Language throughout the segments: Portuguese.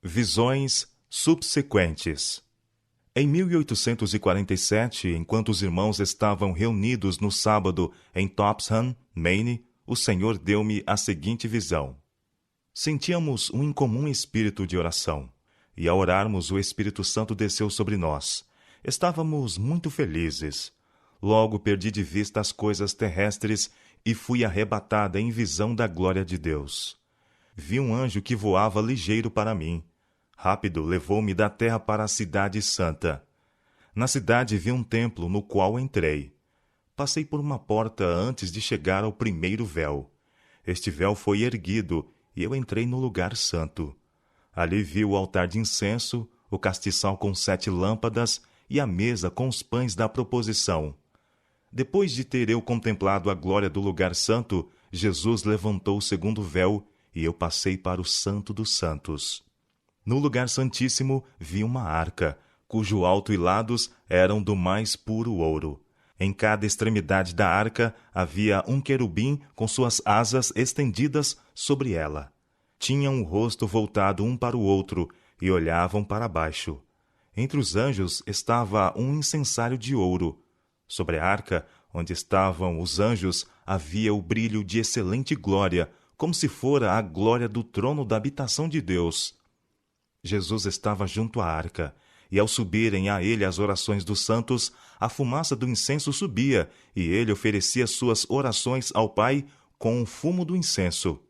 Visões subsequentes. Em 1847, enquanto os irmãos estavam reunidos no sábado em Topsham, Maine, o Senhor deu-me a seguinte visão. Sentíamos um incomum espírito de oração, e ao orarmos o Espírito Santo desceu sobre nós. Estávamos muito felizes. Logo perdi de vista as coisas terrestres e fui arrebatada em visão da glória de Deus. Vi um anjo que voava ligeiro para mim. Rápido levou-me da terra para a cidade santa. Na cidade vi um templo no qual entrei. Passei por uma porta antes de chegar ao primeiro véu. Este véu foi erguido e eu entrei no lugar santo. Ali vi o altar de incenso, o castiçal com 7 lâmpadas e a mesa com os pães da proposição. Depois de ter eu contemplado a glória do lugar santo, Jesus levantou o segundo véu e eu passei para o Santo dos Santos. No lugar santíssimo vi uma arca, cujo alto e lados eram do mais puro ouro. Em cada extremidade da arca havia um querubim com suas asas estendidas sobre ela. Tinham o rosto voltado um para o outro e olhavam para baixo. Entre os anjos estava um incensário de ouro. Sobre a arca, onde estavam os anjos, havia o brilho de excelente glória, como se fora a glória do trono da habitação de Deus. Jesus estava junto à arca, e ao subirem a ele as orações dos santos, a fumaça do incenso subia, e ele oferecia suas orações ao Pai com o fumo do incenso.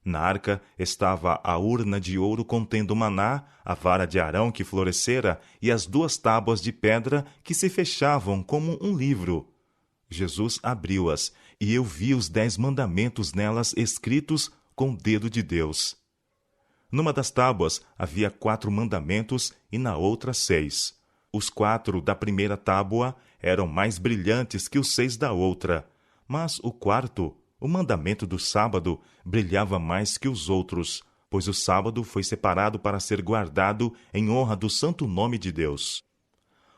Na arca estava a urna de ouro contendo o maná, a vara de Arão que florescera e as 2 tábuas de pedra que se fechavam como um livro. Jesus abriu-as, e eu vi os 10 mandamentos nelas escritos com o dedo de Deus. Numa das tábuas havia 4 mandamentos e na outra 6. Os 4 da primeira tábua eram mais brilhantes que os 6 da outra, mas o 4º, o mandamento do sábado, brilhava mais que os outros, pois o sábado foi separado para ser guardado em honra do santo nome de Deus.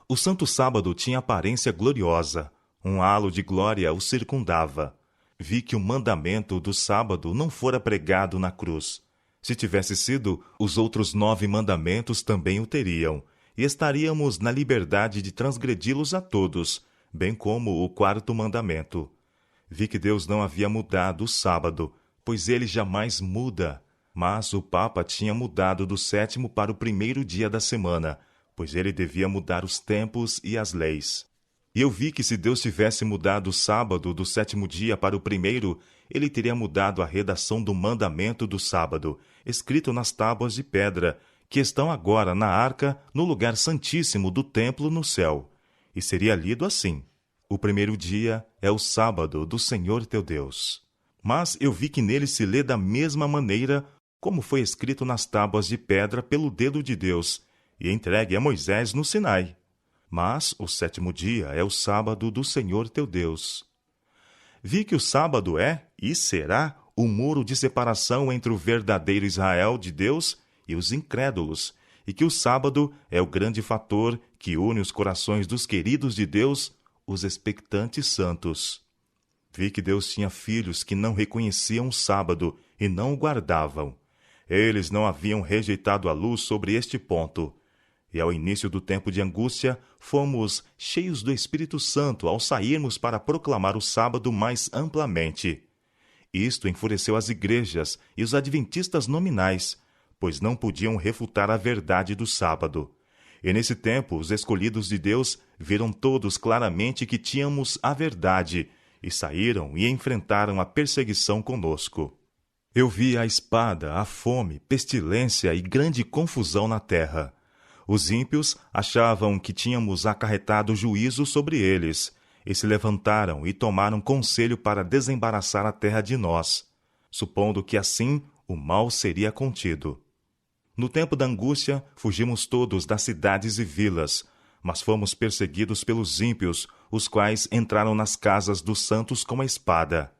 O santo sábado tinha aparência gloriosa, um halo de glória o circundava. Vi que o mandamento do sábado não fora pregado na cruz. Se tivesse sido, os outros 9 mandamentos também o teriam, e estaríamos na liberdade de transgredi-los a todos, bem como o 4º mandamento. Vi que Deus não havia mudado o sábado, pois ele jamais muda, mas o Papa tinha mudado do 7º para o 1º dia da semana, pois ele devia mudar os tempos e as leis. E eu vi que se Deus tivesse mudado o sábado do 7º dia para o 1º, ele teria mudado a redação do mandamento do sábado, escrito nas tábuas de pedra, que estão agora na arca, no lugar santíssimo do templo no céu. E seria lido assim: o 1º dia é o sábado do Senhor teu Deus. Mas eu vi que nele se lê da mesma maneira como foi escrito nas tábuas de pedra pelo dedo de Deus, e entregue a Moisés no Sinai. Mas o 7º dia é o sábado do Senhor teu Deus. Vi que o sábado é, e será, o muro de separação entre o verdadeiro Israel de Deus e os incrédulos, e que o sábado é o grande fator que une os corações dos queridos de Deus, os expectantes santos. Vi que Deus tinha filhos que não reconheciam o sábado e não o guardavam. Eles não haviam rejeitado a luz sobre este ponto. E ao início do tempo de angústia, fomos cheios do Espírito Santo ao sairmos para proclamar o sábado mais amplamente. Isto enfureceu as igrejas e os adventistas nominais, pois não podiam refutar a verdade do sábado. E nesse tempo, os escolhidos de Deus viram todos claramente que tínhamos a verdade, e saíram e enfrentaram a perseguição conosco. Eu vi a espada, a fome, pestilência e grande confusão na terra. Os ímpios achavam que tínhamos acarretado juízo sobre eles, e se levantaram e tomaram conselho para desembaraçar a terra de nós, supondo que assim o mal seria contido. No tempo da angústia, fugimos todos das cidades e vilas, mas fomos perseguidos pelos ímpios, os quais entraram nas casas dos santos com a espada.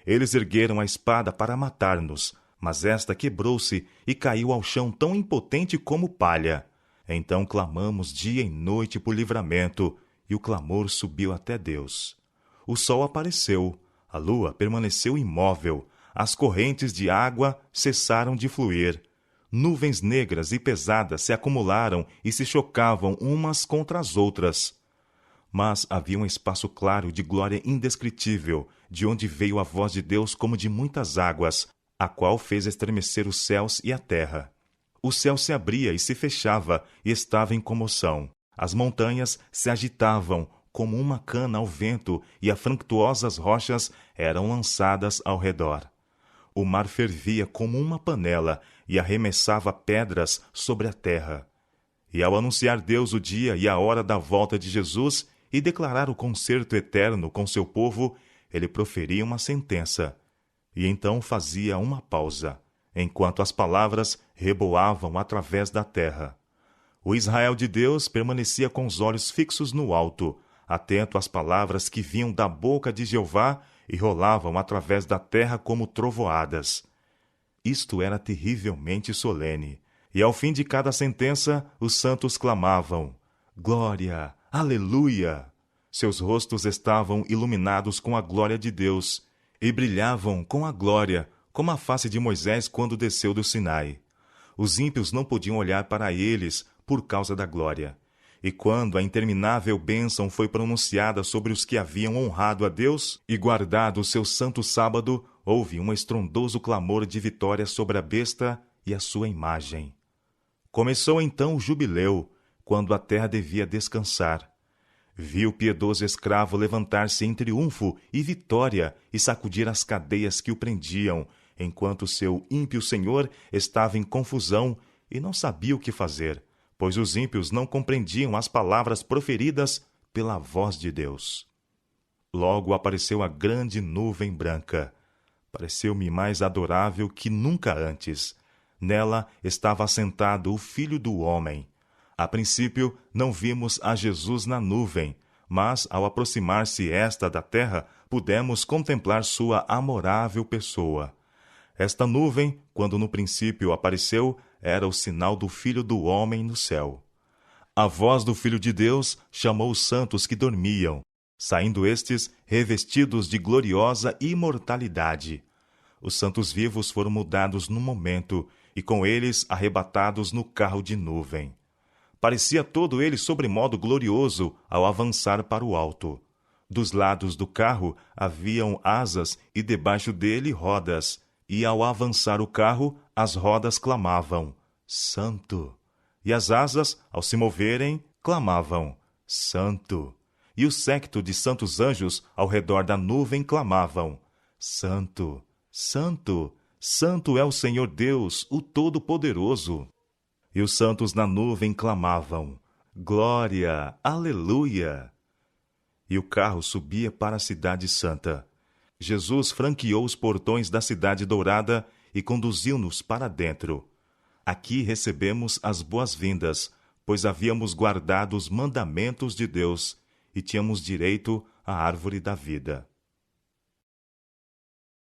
Eles ergueram a espada para matar-nos, mas esta quebrou-se e caiu ao chão tão impotente como palha. Então clamamos dia e noite por livramento, e o clamor subiu até Deus. O sol apareceu, a lua permaneceu imóvel, as correntes de água cessaram de fluir. Nuvens negras e pesadas se acumularam e se chocavam umas contra as outras. Mas havia um espaço claro de glória indescritível, de onde veio a voz de Deus como de muitas águas, a qual fez estremecer os céus e a terra. O céu se abria e se fechava, e estava em comoção. As montanhas se agitavam como uma cana ao vento, e as franctuosas rochas eram lançadas ao redor. O mar fervia como uma panela, e arremessava pedras sobre a terra. E ao anunciar Deus o dia e a hora da volta de Jesus, e declarar o concerto eterno com seu povo, ele proferia uma sentença. E então fazia uma pausa, enquanto as palavras reboavam através da terra. O Israel de Deus permanecia com os olhos fixos no alto, atento às palavras que vinham da boca de Jeová e rolavam através da terra como trovoadas. Isto era terrivelmente solene. E ao fim de cada sentença, os santos clamavam: Glória! Aleluia! Seus rostos estavam iluminados com a glória de Deus, e brilhavam com a glória, como a face de Moisés quando desceu do Sinai. Os ímpios não podiam olhar para eles por causa da glória. E quando a interminável bênção foi pronunciada sobre os que haviam honrado a Deus e guardado o seu santo sábado, houve um estrondoso clamor de vitória sobre a besta e a sua imagem. Começou então o jubileu, quando a terra devia descansar. Viu o piedoso escravo levantar-se em triunfo e vitória e sacudir as cadeias que o prendiam, enquanto seu ímpio senhor estava em confusão e não sabia o que fazer, pois os ímpios não compreendiam as palavras proferidas pela voz de Deus. Logo apareceu a grande nuvem branca. Pareceu-me mais adorável que nunca antes. Nela estava assentado o Filho do Homem. A princípio, não vimos a Jesus na nuvem, mas, ao aproximar-se esta da terra, pudemos contemplar sua amorável pessoa. Esta nuvem, quando no princípio apareceu, era o sinal do Filho do Homem no céu. A voz do Filho de Deus chamou os santos que dormiam, saindo estes revestidos de gloriosa imortalidade. Os santos vivos foram mudados num momento, e com eles arrebatados no carro de nuvem. Parecia todo ele sobremodo glorioso ao avançar para o alto. Dos lados do carro haviam asas e debaixo dele rodas, e ao avançar o carro, as rodas clamavam: Santo! E as asas, ao se moverem, clamavam: Santo! E o séquito de santos anjos ao redor da nuvem clamavam: Santo! Santo! Santo é o Senhor Deus, o Todo-Poderoso. E os santos na nuvem clamavam: Glória! Aleluia! E o carro subia para a cidade santa. Jesus franqueou os portões da cidade dourada e conduziu-nos para dentro. Aqui recebemos as boas-vindas, pois havíamos guardado os mandamentos de Deus e tínhamos direito à árvore da vida.